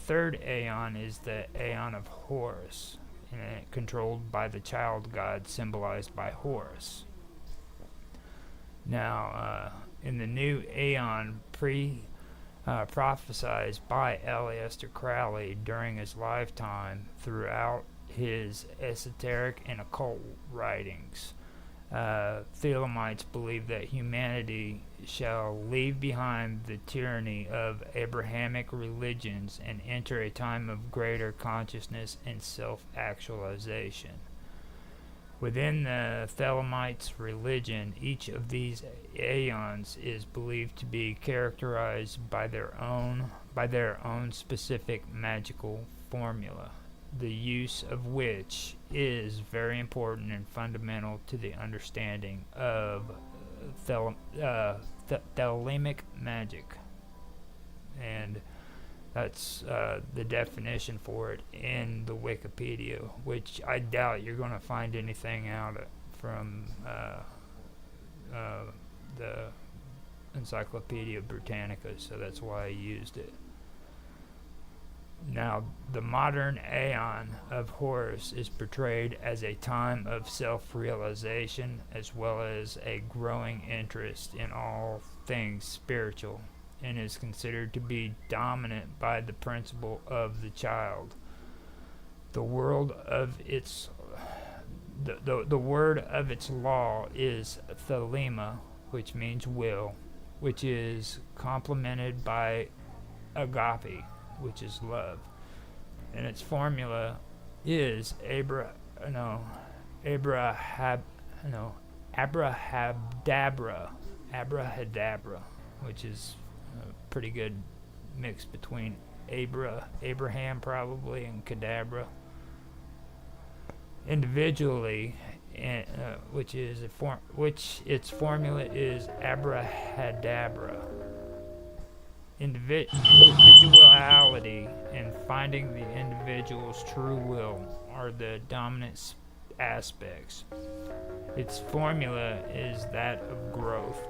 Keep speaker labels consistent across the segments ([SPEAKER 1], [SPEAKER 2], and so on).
[SPEAKER 1] third aeon is the aeon of Horus, and controlled by the child god symbolized by Horus. Now, in the new aeon prophesied by Aleister Crowley during his lifetime throughout his esoteric and occult writings, Thelemites believe that humanity shall leave behind the tyranny of Abrahamic religions and enter a time of greater consciousness and self-actualization. Within the Thelemites' religion, each of these aeons is believed to be characterized by their own specific magical formula, the use of which is very important and fundamental to the understanding of Thelemic magic. And that's the definition for it in the Wikipedia, which I doubt you're going to find anything out from the Encyclopedia Britannica, so that's why I used it. Now, the modern aeon of Horus is portrayed as a time of self-realization as well as a growing interest in all things spiritual, and is considered to be dominant by the principle of the child. The word of its law is thelema, which means will, which is complemented by agape, which is love, and its formula is abrahadabra, which is a pretty good mix between Abraham probably and Kadabra. Individually, which its formula is abrahadabra. Individuality and finding the individual's true will are the dominant aspects. Its formula is that of growth.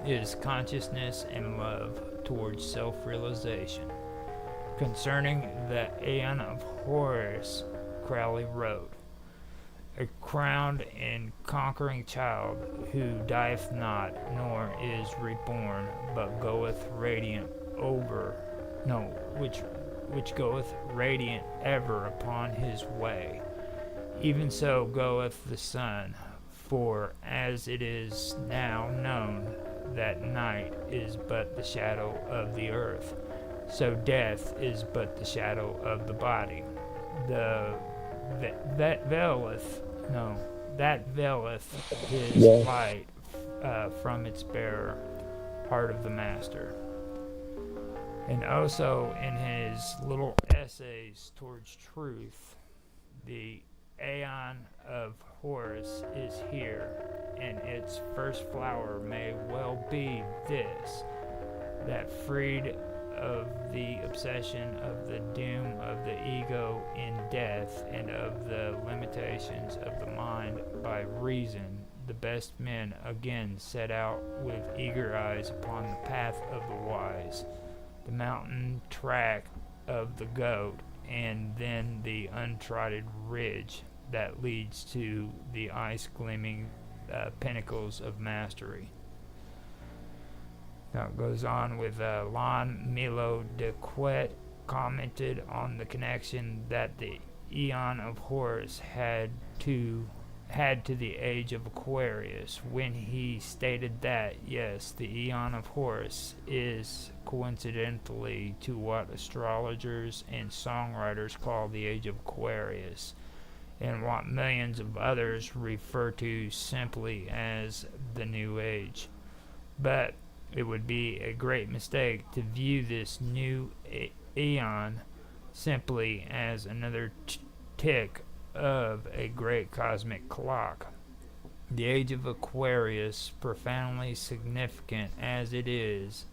[SPEAKER 1] It is consciousness and love towards self-realization. Concerning the Aeon of Horus, Crowley wrote, "A crowned and conquering child who dieth not, nor is reborn, but goeth radiant which goeth radiant ever upon his way. Even so goeth the sun, for as it is now known that night is but the shadow of the earth, so death is but the shadow of the body. That veileth his light from its bearer, heart of the master." And also in his little essays towards truth, the Aeon of Horus is here, and its first flower may well be this, that freed of the obsession of the doom of the ego in death and of the limitations of the mind by reason, the best men again set out with eager eyes upon the path of the wise, the mountain track of the goat, and then the untrodden ridge that leads to the ice-gleaming pinnacles of mastery. Now it goes on with Lon Milo de Quet commented on the connection that the Aeon of Horus had to the age of Aquarius, when he stated that, yes, the Aeon of Horus is coincidentally to what astrologers and songwriters call the age of Aquarius, and what millions of others refer to simply as the New Age. But it would be a great mistake to view this new Aeon simply as another tick of a great cosmic clock. The age of Aquarius, profoundly significant as it is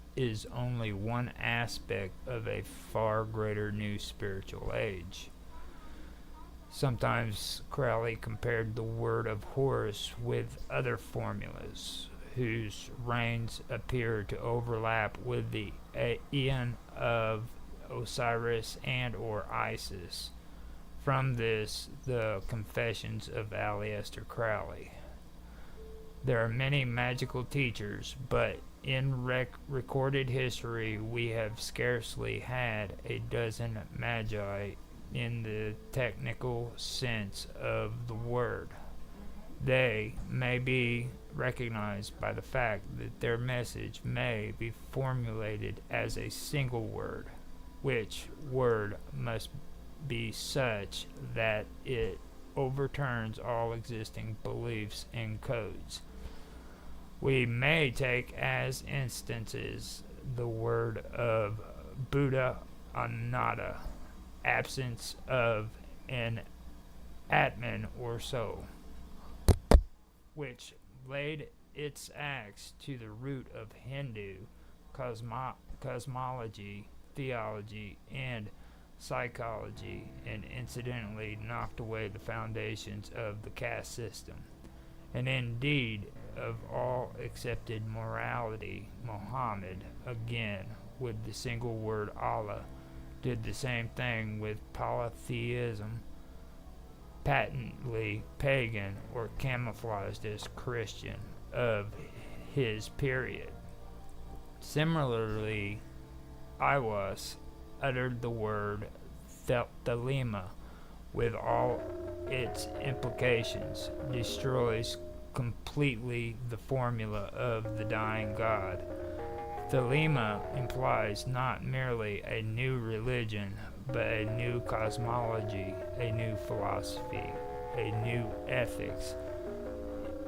[SPEAKER 1] only one aspect of a far greater new spiritual age. Sometimes Crowley compared the word of Horus with other formulas, whose reigns appear to overlap with the Aeon of Osiris and or Isis. From this, the Confessions of Aleister Crowley. There are many magical teachers, but in recorded history we have scarcely had a dozen magi in the technical sense of the word. They may be recognized by the fact that their message may be formulated as a single word, which word must be such that it overturns all existing beliefs and codes. We may take as instances the word of Buddha Anatta, absence of an Atman or soul, which laid its axe to the root of Hindu cosmology, theology, and psychology, and incidentally knocked away the foundations of the caste system, and indeed of all accepted morality. Muhammad, again with the single word Allah, did the same thing with polytheism, patently pagan or camouflaged as Christian of his period. Similarly, Iwas uttered the word Thelema with all its implications, destroys completely the formula of the dying God. Thelema implies not merely a new religion, but a new cosmology, a new philosophy, a new ethics.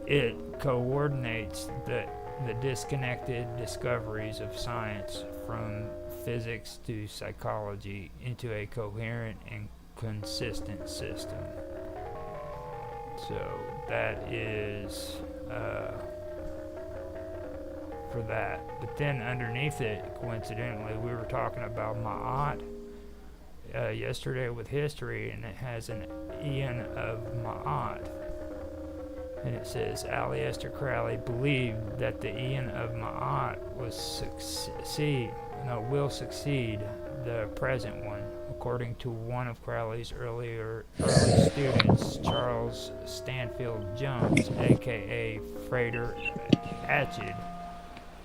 [SPEAKER 1] It coordinates the disconnected discoveries of science from physics to psychology into a coherent and consistent system. So that is for that. But then underneath it, coincidentally, we were talking about Ma'at yesterday with history, and it has an Ian of Ma'at. And it says, Aleister Crowley believed that the Ian of Ma'at will succeed the present one. According to one of Crowley's early students, Charles Stanfield Jones, aka Frater Atchid,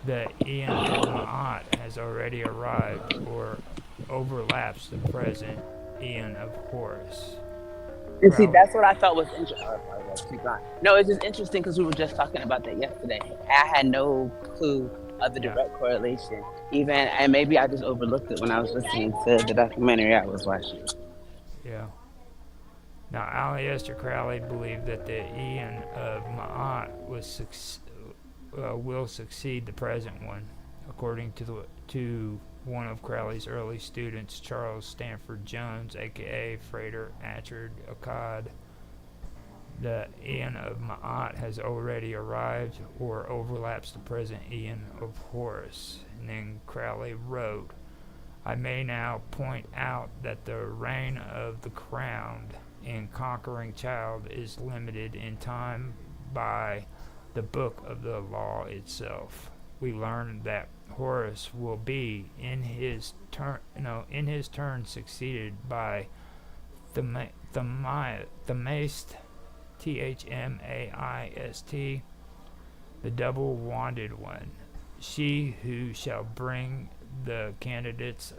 [SPEAKER 1] the Ian of Ma'at has already arrived or overlaps the present Ian of Horus.
[SPEAKER 2] And see, that's what I thought was interesting. No, it's just interesting because we were just talking about that yesterday. I had no clue of the direct correlation, and maybe I just overlooked it when I was listening to the documentary I was watching.
[SPEAKER 1] Yeah. Now, Aleister Crowley believed that the Ian of Ma'at will succeed the present one, according to one of Crowley's early students, Charles Stanford Jones, aka Frater Atchid Akkad. The Ian of Ma'at has already arrived or overlaps the present Ian of Horus. And then Crowley wrote, I may now point out that the reign of the crowned and conquering child is limited in time by the book of the law itself. We learn that Horus will be in his turn succeeded by Themaist, Thmaist, the double-wanded one, she who shall bring the candidates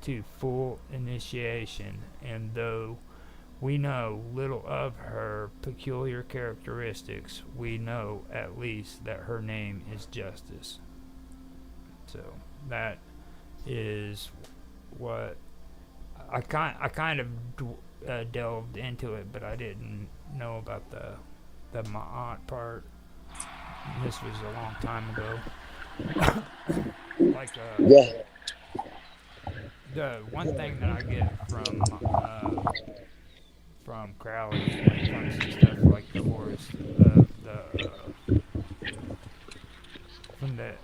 [SPEAKER 1] to full initiation. And though we know little of her peculiar characteristics, we know at least that her name is Justice. So that is what I kind of delved into it, but I didn't know about the Ma'at part. This was a long time ago. The one thing that I get from Crowley when it comes to stuff like the Horus, from the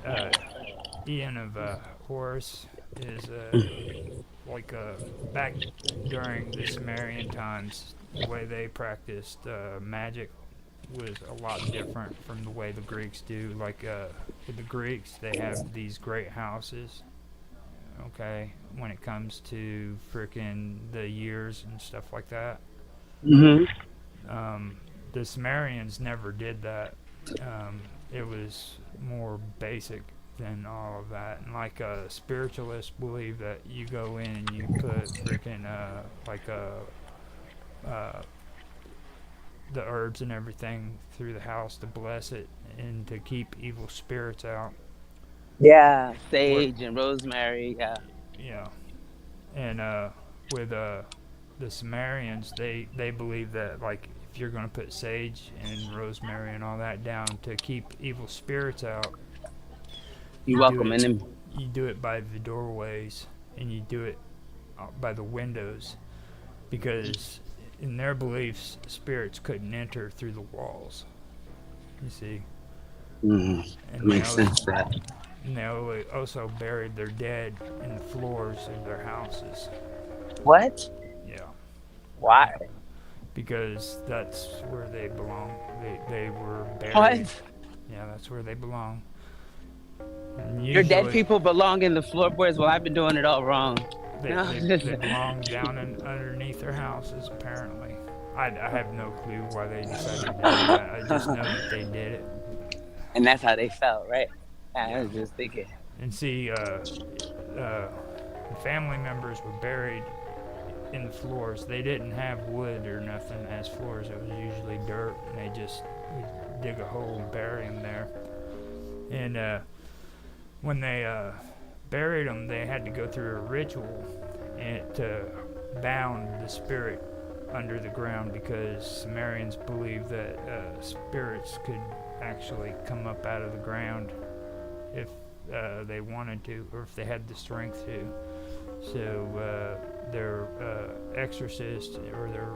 [SPEAKER 1] Ian of Horus is back during the Sumerian times, the way they practiced magic was a lot different from the way the Greeks do. With the Greeks, they have these great houses, okay, when it comes to freaking the years and stuff like that.
[SPEAKER 2] Mm-hmm.
[SPEAKER 1] The Sumerians never did that. It was more basic than all of that. And like spiritualists believe that you go in and you put freaking uh, the herbs and everything through the house to bless it and to keep evil spirits out.
[SPEAKER 2] Yeah,
[SPEAKER 1] What?
[SPEAKER 2] sage and rosemary. Yeah.
[SPEAKER 1] Yeah. And with the Sumerians, they believe that like if you're gonna put sage and rosemary and all that down to keep evil spirits out,
[SPEAKER 2] You
[SPEAKER 1] you do
[SPEAKER 2] welcome
[SPEAKER 1] it.
[SPEAKER 2] them.
[SPEAKER 1] You do it by the doorways, and you do it by the windows, because in their beliefs, spirits couldn't enter through the walls. You see, and
[SPEAKER 2] Makes sense. That.
[SPEAKER 1] and they also buried their dead in the floors of their houses.
[SPEAKER 2] What?
[SPEAKER 1] Yeah.
[SPEAKER 2] Why?
[SPEAKER 1] Because that's where they belong. They were buried.
[SPEAKER 2] What?
[SPEAKER 1] Yeah, that's where they belong. And
[SPEAKER 2] Your dead
[SPEAKER 1] usually
[SPEAKER 2] people belong in the floorboards. Well, I've been doing it all wrong.
[SPEAKER 1] they belong down underneath their houses, apparently. I have no clue why they decided to do that. I just know that they did it.
[SPEAKER 2] And that's how they felt, right? I was just thinking.
[SPEAKER 1] And see, family members were buried in the floors. They didn't have wood or nothing as floors. It was usually dirt, and they just would dig a hole and bury them there. And when they buried them, they had to go through a ritual to bound the spirit under the ground, because Sumerians believed that spirits could actually come up out of the ground if they wanted to, or if they had the strength to. So their exorcist or their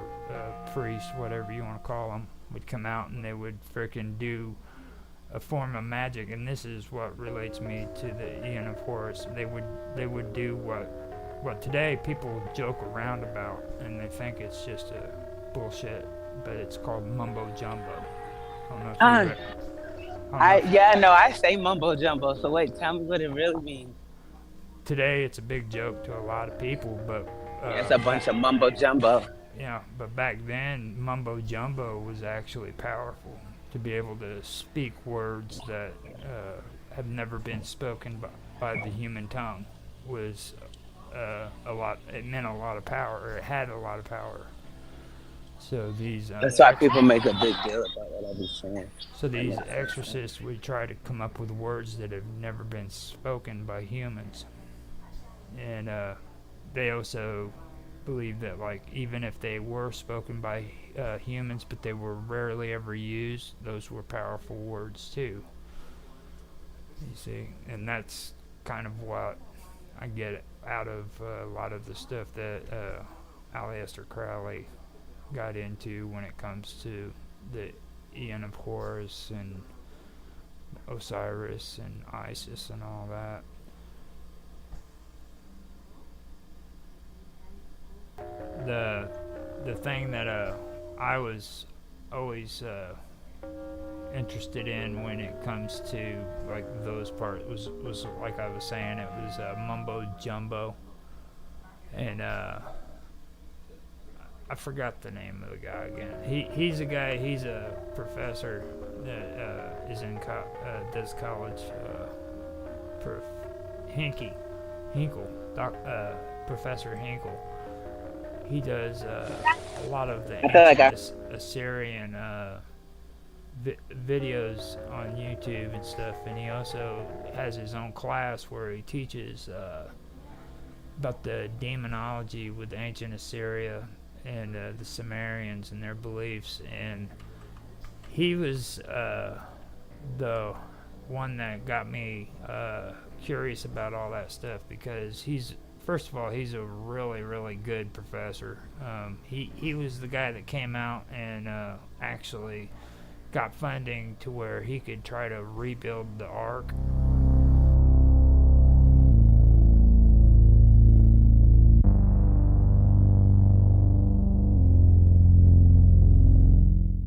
[SPEAKER 1] priest, whatever you want to call them, would come out and they would frickin' do a form of magic. And this is what relates me to the Eon of Horus. They would do what today people joke around about, and they think it's just a bullshit, but it's called mumbo jumbo. I don't know if
[SPEAKER 2] I say mumbo jumbo. So wait, tell me what it really means.
[SPEAKER 1] Today it's a big joke to a lot of people, but
[SPEAKER 2] It's a bunch of mumbo jumbo.
[SPEAKER 1] yeah, but back then mumbo jumbo was actually powerful. To be able to speak words that have never been spoken by the human tongue was a lot. It meant a lot of power, or it had a lot of power. So these
[SPEAKER 2] That's why people make a big deal about what I was saying.
[SPEAKER 1] so these exorcists would try to come up with words that have never been spoken by humans. And they also believe that, like, even if they were spoken by humans, but they were rarely ever used, those were powerful words too. You see, and that's kind of what I get out of a lot of the stuff that Aleister Crowley got into when it comes to the Eon of Horus and Osiris and Isis and all that. The thing that I was always interested in when it comes to like those parts was like I was saying, it was mumbo jumbo, and I forgot the name of the guy again. He's a professor that is in does college. Professor Hinkle. He does a lot of the ancient Assyrian videos on YouTube and stuff, and he also has his own class where he teaches about the demonology with ancient Assyria and the Sumerians and their beliefs. And he was the one that got me curious about all that stuff, because first of all, he's a really, really good professor. He was the guy that came out and actually got funding to where he could try to rebuild the Ark